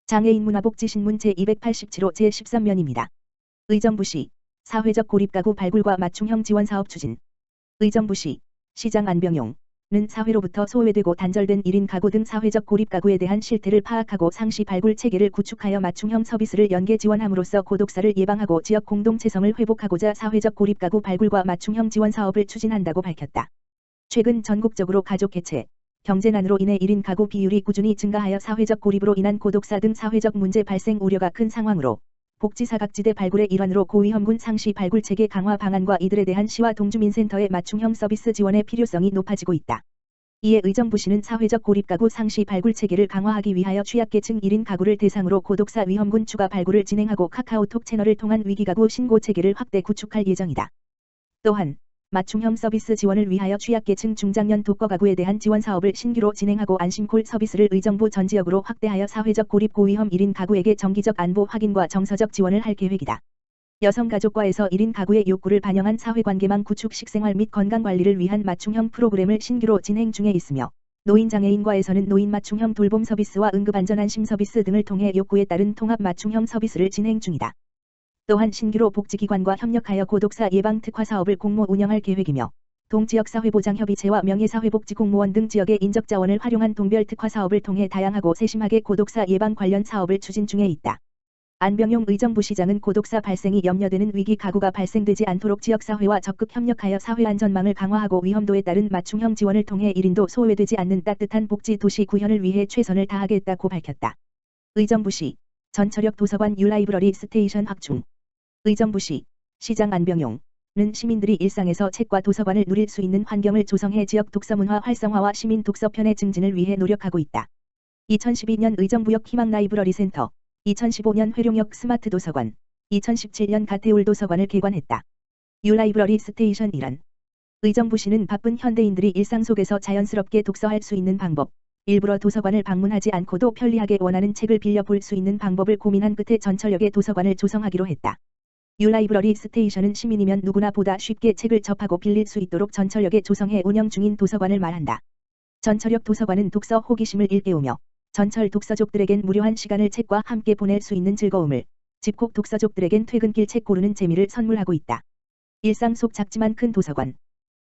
장애인 문화복지신문 제287호 제13면입니다. 의정부시 사회적 고립가구 발굴과 맞춤형 지원사업 추진. 의정부시 시장 안병용은 사회로부터 소외되고 단절된 1인 가구 등 사회적 고립가구에 대한 실태를 파악하고 상시 발굴 체계를 구축하여 맞춤형 서비스를 연계 지원함으로써 고독사를 예방하고 지역 공동체성을 회복하고자 사회적 고립가구 발굴과 맞춤형 지원사업을 추진한다고 밝혔다. 최근 전국적으로 가족 해체, 경제난으로 인해 1인 가구 비율이 꾸준히 증가하여 사회적 고립으로 인한 고독사 등 사회적 문제 발생 우려가 큰 상황으로 복지사각지대 발굴의 일환으로 고위험군 상시 발굴 체계 강화 방안과 이들에 대한 시와 동주민센터의 맞춤형 서비스 지원의 필요성이 높아지고 있다. 이에 의정부시는 사회적 고립가구 상시 발굴 체계를 강화하기 위하여 취약계층 1인 가구를 대상으로 고독사 위험군 추가 발굴을 진행하고 카카오톡 채널을 통한 위기가구 신고 체계를 확대 구축할 예정이다. 또한 맞춤형 서비스 지원을 위하여 취약계층 중장년 독거가구에 대한 지원 사업을 신규로 진행하고 안심콜 서비스를 의정부 전 지역으로 확대하여 사회적 고립 고위험 1인 가구에게 정기적 안보 확인과 정서적 지원을 할 계획이다. 여성가족과에서 1인 가구의 욕구를 반영한 사회관계망 구축 식생활 및 건강관리를 위한 맞춤형 프로그램을 신규로 진행 중에 있으며 노인장애인과에서는 노인 맞춤형 돌봄 서비스와 응급안전안심 서비스 등을 통해 욕구에 따른 통합 맞춤형 서비스를 진행 중이다. 또한 신규로 복지기관과 협력하여 고독사 예방 특화 사업을 공모 운영할 계획이며 동지역사회보장협의체와 명예사회복지공무원 등 지역의 인적자원을 활용한 동별 특화 사업을 통해 다양하고 세심하게 고독사 예방 관련 사업을 추진 중에 있다. 안병용 의정부시장은 고독사 발생이 염려되는 위기 가구가 발생되지 않도록 지역사회와 적극 협력하여 사회안전망을 강화하고 위험도에 따른 맞춤형 지원을 통해 1인도 소외되지 않는 따뜻한 복지 도시 구현을 위해 최선을 다하겠다고 밝혔다. 의정부시 전철역 도서관 유라이브러리 스테이션 확충. 의정부시 시장 안병용은 시민들이 일상에서 책과 도서관을 누릴 수 있는 환경을 조성해 지역 독서문화 활성화와 시민 독서편의 증진을 위해 노력하고 있다. 2012년 의정부역 희망 라이브러리 센터, 2015년 회룡역 스마트 도서관, 2017년 가태울 도서관을 개관했다. 유라이브러리 스테이션 1안. 의정부시는 바쁜 현대인들이 일상 속에서 자연스럽게 독서할 수 있는 방법, 일부러 도서관을 방문하지 않고도 편리하게 원하는 책을 빌려볼 수 있는 방법을 고민한 끝에 전철역에 도서관을 조성하기로 했다. 유라이브러리 스테이션은 시민이면 누구나 보다 쉽게 책을 접하고 빌릴 수 있도록 전철역에 조성해 운영 중인 도서관을 말한다. 전철역 도서관은 독서 호기심을 일깨우며 전철 독서족들에겐 무료한 시간을 책과 함께 보낼 수 있는 즐거움을, 집콕 독서족들에겐 퇴근길 책 고르는 재미를 선물하고 있다. 일상 속 작지만 큰 도서관.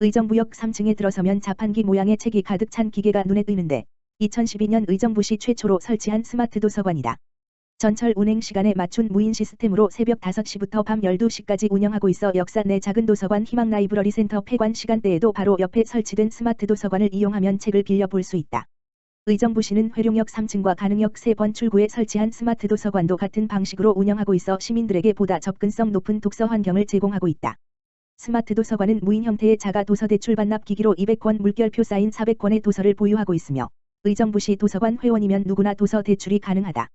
의정부역 3층에 들어서면 자판기 모양의 책이 가득 찬 기계가 눈에 띄는데 2012년 의정부시 최초로 설치한 스마트 도서관이다. 전철 운행 시간에 맞춘 무인 시스템으로 새벽 5시부터 밤 12시까지 운영하고 있어 역사 내 작은 도서관 희망 라이브러리 센터 폐관 시간대에도 바로 옆에 설치된 스마트 도서관을 이용하면 책을 빌려볼 수 있다. 의정부시는 회룡역 3층과 가능역 3번 출구에 설치한 스마트 도서관도 같은 방식으로 운영하고 있어 시민들에게 보다 접근성 높은 독서 환경을 제공하고 있다. 스마트 도서관은 무인 형태의 자가 도서 대출 반납 기기로 200권 물결표 사인 400권의 도서를 보유하고 있으며 의정부시 도서관 회원이면 누구나 도서 대출이 가능하다.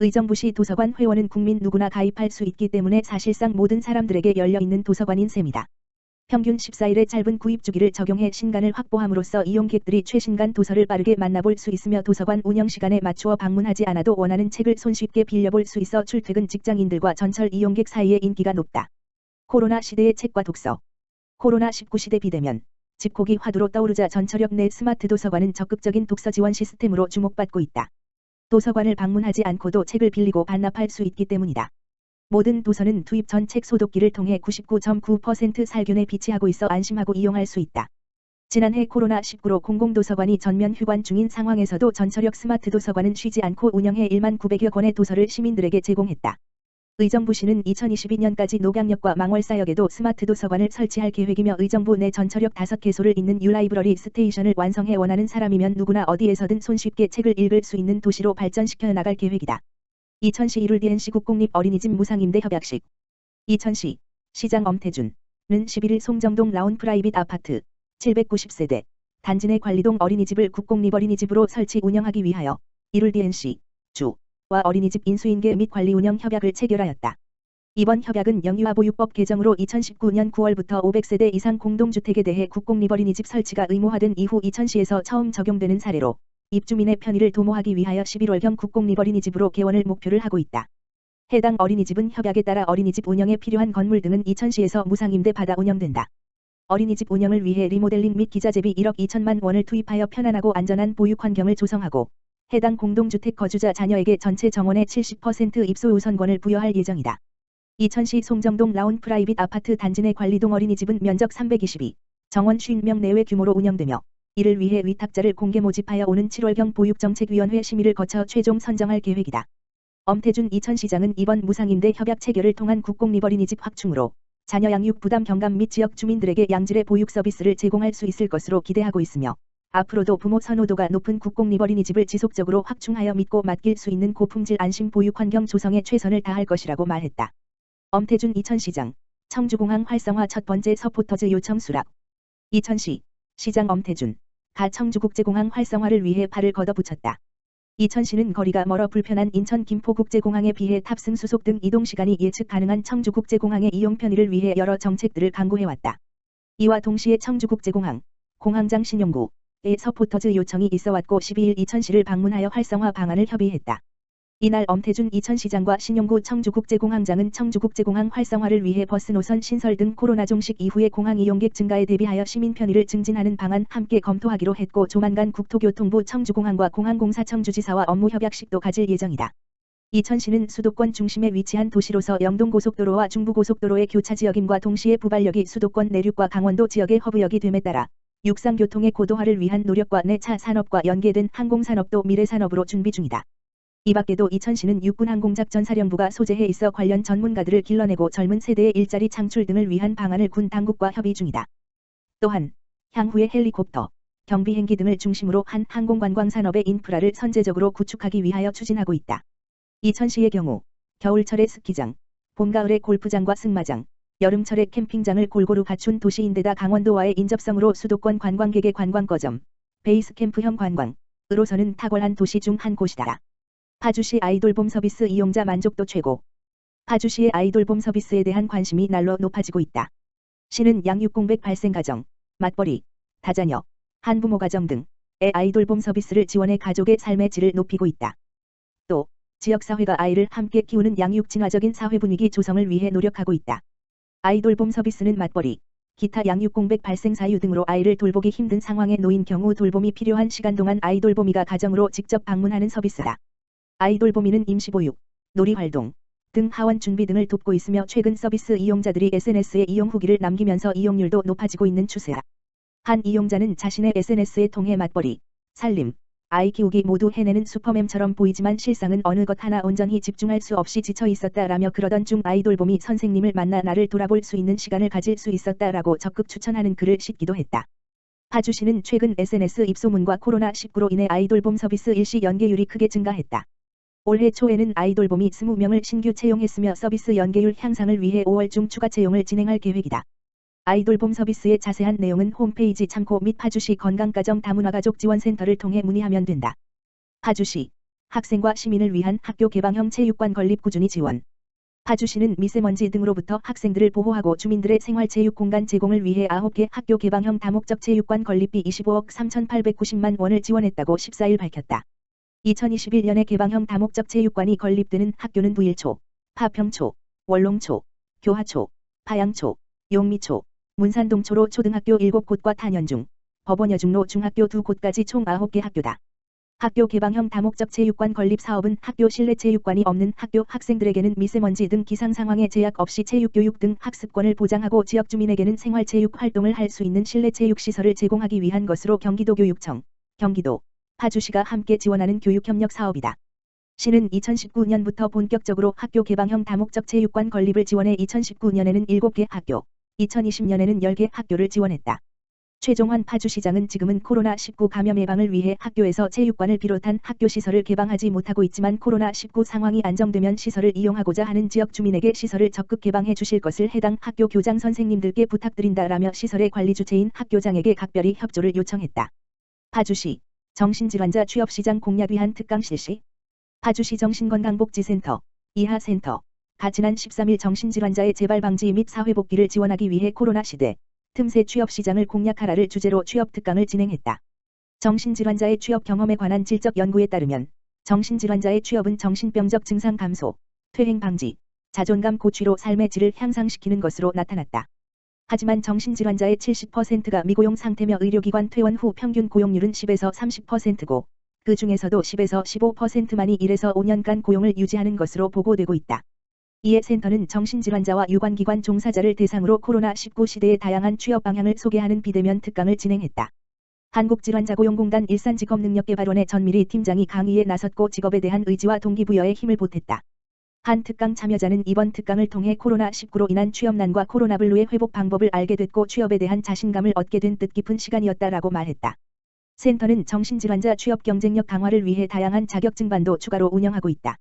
의정부시 도서관 회원은 국민 누구나 가입할 수 있기 때문에 사실상 모든 사람들에게 열려있는 도서관인 셈이다. 평균 14일의 짧은 구입 주기를 적용해 신간을 확보함으로써 이용객들이 최신간 도서를 빠르게 만나볼 수 있으며 도서관 운영 시간에 맞추어 방문하지 않아도 원하는 책을 손쉽게 빌려볼 수 있어 출퇴근 직장인들과 전철 이용객 사이에 인기가 높다. 코로나 시대의 책과 독서. 코로나19 시대 비대면, 집콕이 화두로 떠오르자 전철역 내 스마트 도서관은 적극적인 독서 지원 시스템으로 주목받고 있다. 도서관을 방문하지 않고도 책을 빌리고 반납할 수 있기 때문이다. 모든 도서는 투입 전 책 소독기를 통해 99.9% 살균에 비치하고 있어 안심하고 이용할 수 있다. 지난해 코로나19로 공공도서관이 전면 휴관 중인 상황에서도 전철역 스마트 도서관은 쉬지 않고 운영해 1만 900여 권의 도서를 시민들에게 제공했다. 의정부시는 2022년까지 녹양역과 망월사역에도 스마트 도서관을 설치할 계획이며 의정부 내 전철역 5개소를 잇는 유라이브러리 스테이션을 완성해 원하는 사람이면 누구나 어디에서든 손쉽게 책을 읽을 수 있는 도시로 발전시켜 나갈 계획이다. 이천시 이룰 DNC 국공립 어린이집 무상임대 협약식. 이천시 시장 엄태준은 11일 송정동 라운 프라이빗 아파트 790세대 단지 내 관리동 어린이집을 국공립 어린이집으로 설치 운영하기 위하여 이룰 DNC 주와 어린이집 인수인계 및 관리 운영 협약을 체결하였다. 이번 협약은 영유아보육법 개정으로 2019년 9월부터 500세대 이상 공동주택에 대해 국공립 어린이집 설치가 의무화된 이후 이천시에서 처음 적용되는 사례로 입주민의 편의를 도모하기 위하여 11월경 국공립 어린이집으로 개원을 목표를 하고 있다. 해당 어린이집은 협약에 따라 어린이집 운영에 필요한 건물 등은 이천시에서 무상임대 받아 운영된다. 어린이집 운영을 위해 리모델링 및 기자재비 1억 2천만 원을 투입하여 편안하고 안전한 보육 환경을 조성하고 해당 공동주택 거주자 자녀에게 전체 정원의 70% 입소 우선권을 부여할 예정이다. 이천시 송정동 라운 프라이빗 아파트 단지 내 관리동 어린이집은 면적 322, 정원 50명 내외 규모로 운영되며 이를 위해 위탁자를 공개 모집하여 오는 7월경 보육정책위원회 심의를 거쳐 최종 선정할 계획이다. 엄태준 이천시장은 이번 무상임대 협약 체결을 통한 국공립어린이집 확충으로 자녀 양육 부담 경감 및 지역 주민들에게 양질의 보육 서비스를 제공할 수 있을 것으로 기대하고 있으며 앞으로도 부모 선호도가 높은 국공립어린이집을 지속적으로 확충하여 믿고 맡길 수 있는 고품질 안심 보육 환경 조성에 최선을 다할 것이라고 말했다. 엄태준 이천시장, 청주공항 활성화 첫 번째 서포터즈 요청 수락. 이천시, 시장 엄태준, 가 청주국제공항 활성화를 위해 발을 걷어붙였다. 이천시는 거리가 멀어 불편한 인천 김포국제공항에 비해 탑승 수속 등 이동시간이 예측 가능한 청주국제공항의 이용 편의를 위해 여러 정책들을 강구해왔다. 이와 동시에 청주국제공항, 공항장 신용구의 서포터즈 요청이 있어왔고 12일 이천시를 방문하여 활성화 방안을 협의했다. 이날 엄태준 이천시장과 신용구 청주국제공항장은 청주국제공항 활성화를 위해 버스 노선 신설 등 코로나 종식 이후의 공항 이용객 증가에 대비하여 시민 편의를 증진하는 방안 함께 검토하기로 했고 조만간 국토교통부 청주공항과 공항공사 청주지사와 업무 협약식도 가질 예정이다. 이천시는 수도권 중심에 위치한 도시로서 영동고속도로와 중부고속도로의 교차 지역임과 동시에 부발역이 수도권 내륙과 강원도 지역의 허브역이 됨에 따라 육상교통의 고도화를 위한 노력과 내차 산업과 연계된 항공산업도 미래산업으로 준비 중이다. 이 밖에도 이천시는 육군항공작전사령부가 소재해 있어 관련 전문가들을 길러내고 젊은 세대의 일자리 창출 등을 위한 방안을 군 당국과 협의 중이다. 또한 향후에 헬리콥터, 경비행기 등을 중심으로 한 항공관광산업의 인프라를 선제적으로 구축하기 위하여 추진하고 있다. 이천시의 경우 겨울철에 스키장, 봄가을에 골프장과 승마장, 여름철에 캠핑장을 골고루 갖춘 도시인데다 강원도와의 인접성으로 수도권 관광객의 관광거점, 베이스캠프형 관광으로서는 탁월한 도시 중 한 곳이다. 파주시 아이돌봄 서비스 이용자 만족도 최고. 파주시의 아이돌봄 서비스에 대한 관심이 날로 높아지고 있다. 시는 양육 공백 발생 가정, 맞벌이, 다자녀, 한부모 가정 등의 아이돌봄 서비스를 지원해 가족의 삶의 질을 높이고 있다. 또 지역사회가 아이를 함께 키우는 양육 친화적인 사회 분위기 조성을 위해 노력하고 있다. 아이돌봄 서비스는 맞벌이, 기타 양육 공백 발생 사유 등으로 아이를 돌보기 힘든 상황에 놓인 경우 돌봄이 필요한 시간 동안 아이돌보미가 가정으로 직접 방문하는 서비스다. 아이돌보미는 임시보육, 놀이활동 등 하원 준비 등을 돕고 있으며 최근 서비스 이용자들이 SNS에 이용 후기를 남기면서 이용률도 높아지고 있는 추세다. 한 이용자는 자신의 SNS에 통해 맞벌이, 살림, 아이 키우기 모두 해내는 슈퍼맨처럼 보이지만 실상은 어느 것 하나 온전히 집중할 수 없이 지쳐 있었다라며 그러던 중 아이돌보미 선생님을 만나 나를 돌아볼 수 있는 시간을 가질 수 있었다라고 적극 추천하는 글을 싣기도 했다. 파주시는 최근 SNS 입소문과 코로나19로 인해 아이돌봄 서비스 일시 연계율이 크게 증가했다. 올해 초에는 아이돌봄이 20명을 신규 채용했으며 서비스 연계율 향상을 위해 5월 중 추가 채용을 진행할 계획이다. 아이돌봄 서비스의 자세한 내용은 홈페이지 참고 및 파주시 건강가정 다문화가족지원센터를 통해 문의하면 된다. 파주시, 학생과 시민을 위한 학교 개방형 체육관 건립 꾸준히 지원. 파주시는 미세먼지 등으로부터 학생들을 보호하고 주민들의 생활체육 공간 제공을 위해 9개 학교 개방형 다목적 체육관 건립비 25억 3,890만 원을 지원했다고 14일 밝혔다. 2021년에 개방형 다목적 체육관이 건립되는 학교는 부일초, 파평초, 월롱초, 교하초, 파양초, 용미초, 문산동초로 초등학교 7곳과 탄현중, 법원여중로 중학교 2곳까지 총 9개 학교다. 학교 개방형 다목적 체육관 건립 사업은 학교 실내 체육관이 없는 학교 학생들에게는 미세먼지 등 기상 상황에 제약 없이 체육교육 등 학습권을 보장하고 지역 주민에게는 생활체육 활동을 할 수 있는 실내 체육시설을 제공하기 위한 것으로 경기도교육청, 경기도, 파주시가 함께 지원하는 교육협력 사업이다. 시는 2019년부터 본격적으로 학교 개방형 다목적 체육관 건립을 지원해 2019년에는 7개 학교, 2020년에는 10개 학교를 지원했다. 최종환 파주시장은 지금은 코로나19 감염 예방을 위해 학교에서 체육관을 비롯한 학교 시설을 개방하지 못하고 있지만 코로나19 상황이 안정되면 시설을 이용하고자 하는 지역 주민에게 시설을 적극 개방해 주실 것을 해당 학교 교장 선생님들께 부탁드린다라며 시설의 관리 주체인 학교장에게 각별히 협조를 요청했다. 파주시 정신질환자 취업시장 공약 위한 특강 실시. 파주시 정신건강복지센터, 이하센터가 지난 13일 정신질환자의 재발 방지 및 사회복귀를 지원하기 위해 코로나 시대 틈새 취업시장을 공략하라를 주제로 취업특강을 진행했다. 정신질환자의 취업 경험에 관한 질적 연구에 따르면 정신질환자의 취업은 정신병적 증상 감소, 퇴행 방지, 자존감 고취로 삶의 질을 향상시키는 것으로 나타났다. 하지만 정신질환자의 70%가 미고용 상태며 의료기관 퇴원 후 평균 고용률은 10에서 30%고 그 중에서도 10에서 15%만이 1에서 5년간 고용을 유지하는 것으로 보고되고 있다. 이에 센터는 정신질환자와 유관기관 종사자를 대상으로 코로나19 시대의 다양한 취업 방향을 소개하는 비대면 특강을 진행했다. 한국질환자고용공단 일산직업능력개발원의 전미리 팀장이 강의에 나섰고 직업에 대한 의지와 동기부여에 힘을 보탰다. 한 특강 참여자는 이번 특강을 통해 코로나19로 인한 취업난과 코로나블루의 회복 방법을 알게 됐고 취업에 대한 자신감을 얻게 된 뜻깊은 시간이었다라고 말했다. 센터는 정신질환자 취업 경쟁력 강화를 위해 다양한 자격증반도 추가로 운영하고 있다.